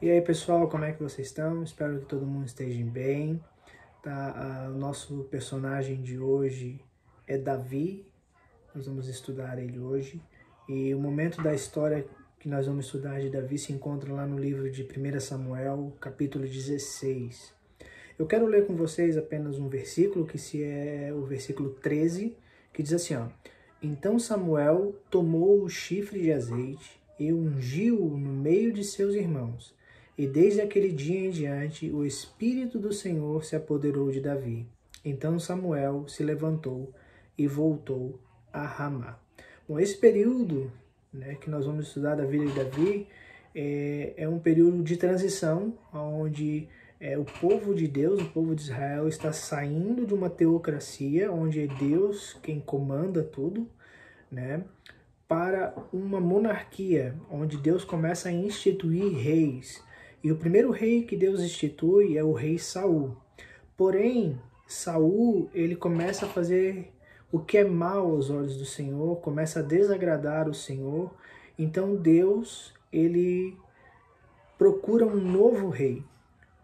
E aí pessoal, como é que vocês estão? Espero que todo mundo esteja bem. Tá? O nosso personagem de hoje é Davi, nós vamos estudar ele hoje. E o momento da história que nós vamos estudar de Davi se encontra lá no livro de 1 Samuel, capítulo 16. Eu quero ler com vocês apenas um versículo, que é o versículo 13, que diz assim, ó: Então Samuel tomou o chifre de azeite e ungiu-o no meio de seus irmãos. E desde aquele dia em diante, o Espírito do Senhor se apoderou de Davi. Então Samuel se levantou e voltou a Ramá. Bom, esse período, que nós vamos estudar da vida de Davi é um período de transição, onde o povo de Deus, o povo de Israel, está saindo de uma teocracia, onde é Deus quem comanda tudo, para uma monarquia, onde Deus começa a instituir reis. E o primeiro rei que Deus institui é o rei Saul. Porém, Saul, ele começa a fazer o que é mal aos olhos do Senhor, começa a desagradar o Senhor. Então Deus, ele procura um novo rei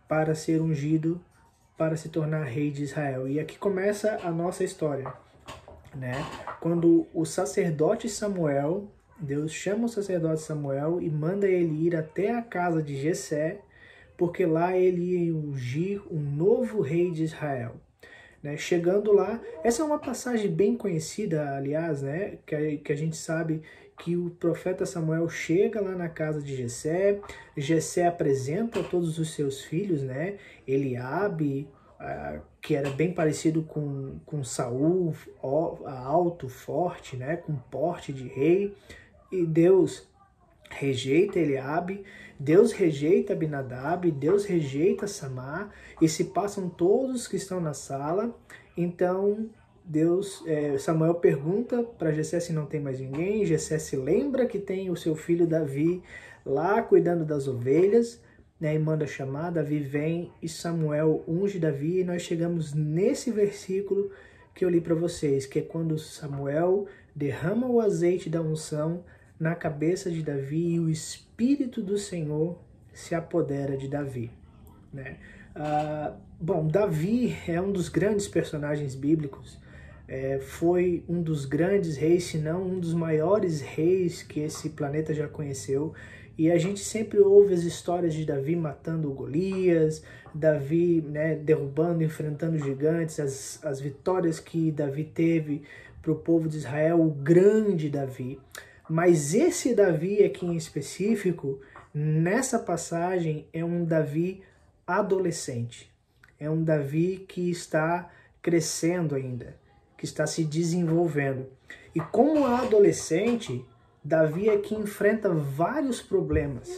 para ser ungido, para se tornar rei de Israel. E aqui começa a nossa história, Quando o sacerdote Samuel, Deus chama o sacerdote Samuel e manda ele ir até a casa de Jessé, porque lá ele ia ungir um novo rei de Israel. Chegando lá, essa é uma passagem bem conhecida, aliás, que a gente sabe que o profeta Samuel chega lá na casa de Jessé, Jessé apresenta todos os seus filhos, Eliabe, que era bem parecido com Saul, alto, forte, com porte de rei, e Deus rejeita Eliabe, Deus rejeita Abinadab, Deus rejeita Samar, e se passam todos que estão na sala. Então Samuel pergunta para Jessé se não tem mais ninguém. Jessé se lembra que tem o seu filho Davi lá cuidando das ovelhas, e manda chamar. Davi vem e Samuel unge Davi, e nós chegamos nesse versículo que eu li para vocês, que é quando Samuel derrama o azeite da unção na cabeça de Davi e o Espírito do Senhor se apodera de Davi. Bom, Davi é um dos grandes personagens bíblicos, foi um dos grandes reis, se não um dos maiores reis que esse planeta já conheceu. E a gente sempre ouve as histórias de Davi matando Golias, Davi derrubando, enfrentando gigantes, as vitórias que Davi teve para o povo de Israel, o grande Davi. Mas esse Davi aqui em específico, nessa passagem, é um Davi adolescente. É um Davi que está crescendo ainda, que está se desenvolvendo. E como adolescente, Davi aqui enfrenta vários problemas.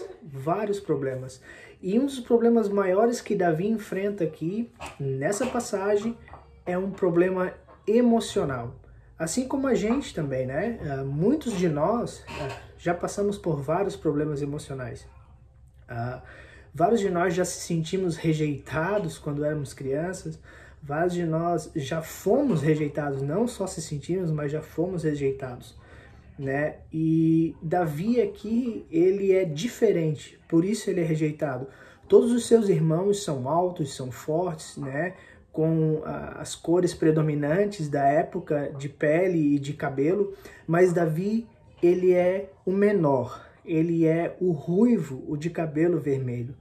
E um dos problemas maiores que Davi enfrenta aqui, nessa passagem, é um problema emocional. Assim como a gente também, Muitos de nós já passamos por vários problemas emocionais. Vários de nós já se sentimos rejeitados quando éramos crianças. Vários de nós já fomos rejeitados, não só se sentimos, mas já fomos rejeitados. E Davi aqui, ele é diferente, por isso ele é rejeitado. Todos os seus irmãos são altos, são fortes, com as cores predominantes da época de pele e de cabelo, mas Davi, ele é o menor, ele é o ruivo, o de cabelo vermelho.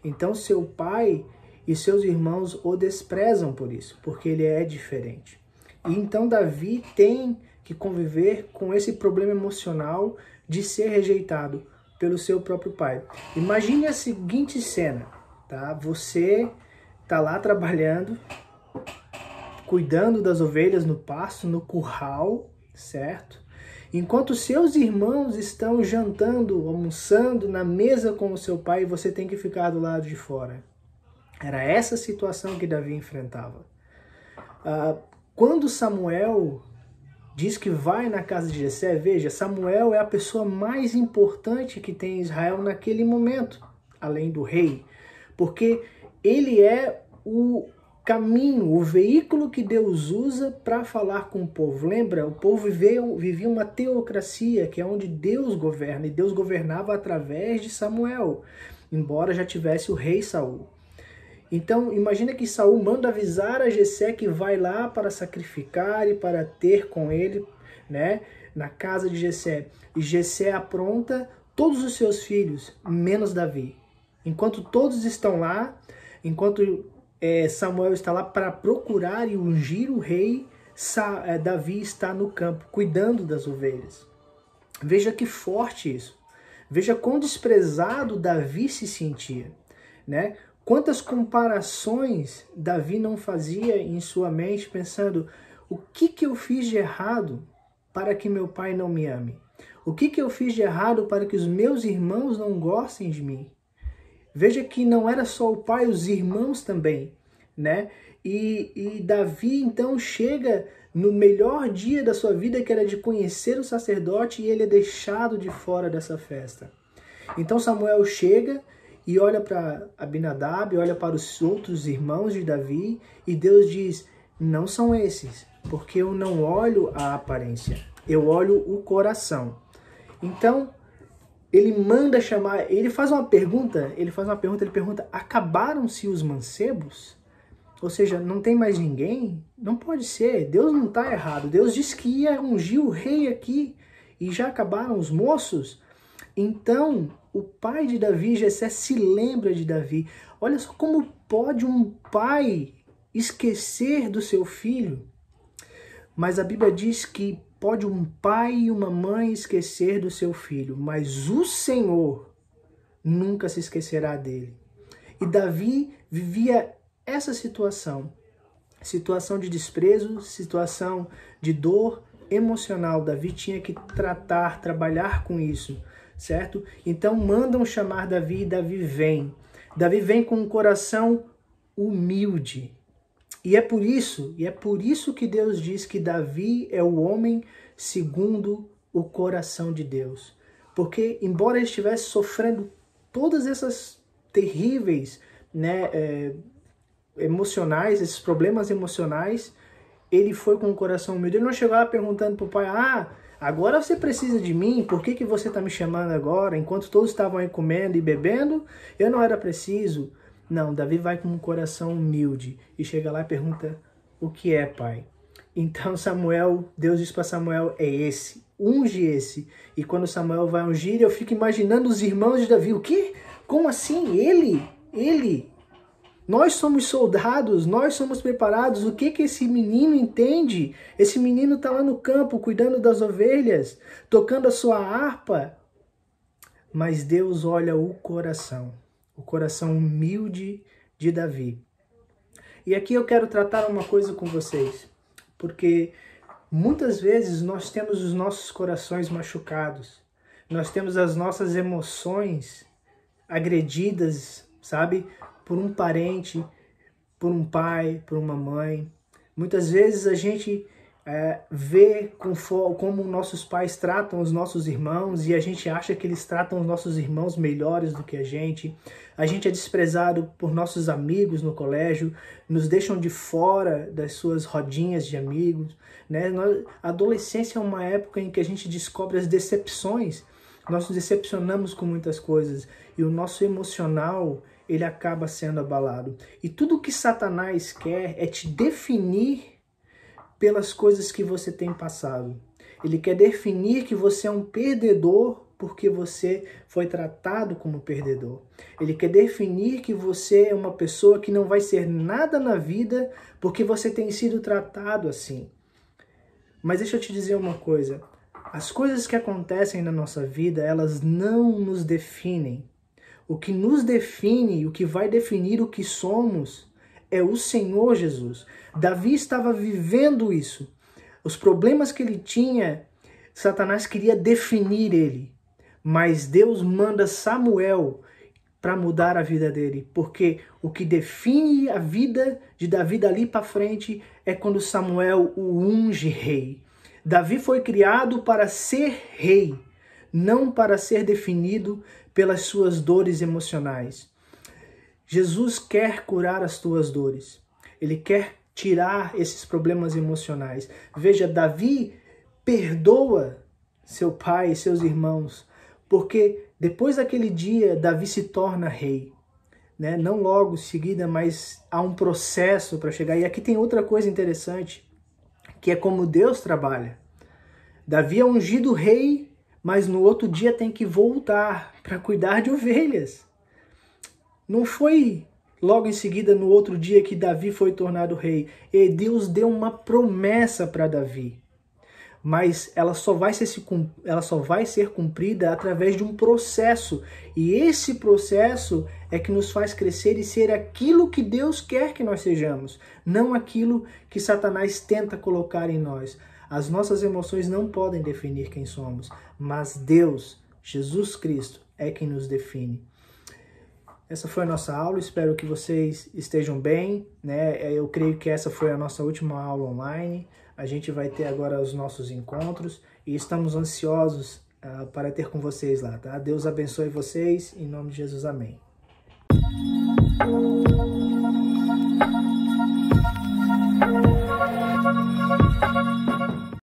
Então seu pai e seus irmãos o desprezam por isso, porque ele é diferente. E então Davi tem que conviver com esse problema emocional de ser rejeitado pelo seu próprio pai. Imagine a seguinte cena, Você está lá trabalhando, cuidando das ovelhas no pasto, no curral, certo? Enquanto seus irmãos estão jantando, almoçando na mesa com o seu pai, você tem que ficar do lado de fora. Era essa situação que Davi enfrentava. Quando Samuel diz que vai na casa de Jessé, veja, Samuel é a pessoa mais importante que tem em Israel naquele momento, além do rei, porque ele é o caminho, o veículo que Deus usa para falar com o povo. Lembra? O povo vivia uma teocracia, que é onde Deus governa, e Deus governava através de Samuel. embora já tivesse o rei Saul. Então, imagina que Saul manda avisar a Jessé que vai lá para sacrificar e para ter com ele, né, na casa de Jessé. E Jessé apronta todos os seus filhos, menos Davi. Enquanto todos estão lá, enquanto Samuel está lá para procurar e ungir o rei, Davi está no campo, cuidando das ovelhas. Veja que forte isso. Veja quão desprezado Davi se sentia, né? Quantas comparações Davi não fazia em sua mente, pensando: o que eu fiz de errado para que meu pai não me ame? O que eu fiz de errado para que os meus irmãos não gostem de mim? Veja que não era só o pai, os irmãos também, né? E Davi então chega no melhor dia da sua vida, que era de conhecer o sacerdote, e ele é deixado de fora dessa festa. Então Samuel chega e olha para Abinadab, olha para os outros irmãos de Davi, e Deus diz: não são esses, porque eu não olho a aparência, eu olho o coração. Então ele manda chamar, ele pergunta: acabaram-se os mancebos? Ou seja, não tem mais ninguém? Não pode ser, Deus não está errado. Deus disse que ia ungir o rei aqui e já acabaram os moços. Então, o pai de Davi, Jessé, se lembra de Davi. Olha só como pode um pai esquecer do seu filho. Mas a Bíblia diz que pode um pai e uma mãe esquecer do seu filho, mas o Senhor nunca se esquecerá dele. E Davi vivia essa situação de desprezo, situação de dor emocional. Davi tinha que trabalhar com isso, certo? Então mandam chamar Davi e Davi vem. Davi vem com um coração humilde. E é por isso que Deus diz que Davi é o homem segundo o coração de Deus. Porque embora ele estivesse sofrendo todas essas terríveis, emocionais, esses problemas emocionais, ele foi com o coração humilde. Ele não chegou lá perguntando para o pai: agora você precisa de mim, por que você está me chamando agora? Enquanto todos estavam aí comendo e bebendo, eu não era preciso. Não, Davi vai com um coração humilde e chega lá e pergunta: o que é, pai? Então Deus diz para Samuel: é esse, unge esse. E quando Samuel vai ungir, eu fico imaginando os irmãos de Davi: o quê? Como assim? Ele? Nós somos soldados, nós somos preparados. O que esse menino entende? Esse menino está lá no campo, cuidando das ovelhas, tocando a sua harpa. Mas Deus olha o coração humilde de Davi. E aqui eu quero tratar uma coisa com vocês, porque muitas vezes nós temos os nossos corações machucados, nós temos as nossas emoções agredidas, sabe? Por um parente, por um pai, por uma mãe. Muitas vezes a gente vê como nossos pais tratam os nossos irmãos e a gente acha que eles tratam os nossos irmãos melhores do que a gente. A gente é desprezado por nossos amigos no colégio, nos deixam de fora das suas rodinhas de amigos, né? A adolescência é uma época em que a gente descobre as decepções. Nós nos decepcionamos com muitas coisas e o nosso emocional, ele acaba sendo abalado. E tudo que Satanás quer é te definir pelas coisas que você tem passado. Ele quer definir que você é um perdedor porque você foi tratado como perdedor. Ele quer definir que você é uma pessoa que não vai ser nada na vida porque você tem sido tratado assim. Mas deixa eu te dizer uma coisa. As coisas que acontecem na nossa vida, elas não nos definem. O que nos define, o que vai definir o que somos, é o Senhor Jesus. Davi estava vivendo isso. Os problemas que ele tinha, Satanás queria definir ele. Mas Deus manda Samuel para mudar a vida dele. Porque o que define a vida de Davi dali para frente é quando Samuel o unge rei. Davi foi criado para ser rei, não para ser definido pelas suas dores emocionais. Jesus quer curar as tuas dores. Ele quer tirar esses problemas emocionais. Veja, Davi perdoa seu pai e seus irmãos, porque Depois daquele dia, Davi se torna rei. Né? Não logo em seguida, mas há um processo para chegar. E aqui tem outra coisa interessante, que é como Deus trabalha. Davi é ungido rei, mas no outro dia tem que voltar para cuidar de ovelhas. Não foi logo em seguida, no outro dia, que Davi foi tornado rei. E Deus deu uma promessa para Davi. Mas ela só vai ser cumprida através de um processo. E esse processo é que nos faz crescer e ser aquilo que Deus quer que nós sejamos, não aquilo que Satanás tenta colocar em nós. As nossas emoções não podem definir quem somos, mas Deus, Jesus Cristo, é quem nos define. Essa foi a nossa aula, espero que vocês estejam bem, né? Eu creio que essa foi a nossa última aula online. A gente vai ter agora os nossos encontros e estamos ansiosos para ter com vocês lá, tá? Deus abençoe vocês, em nome de Jesus, amém.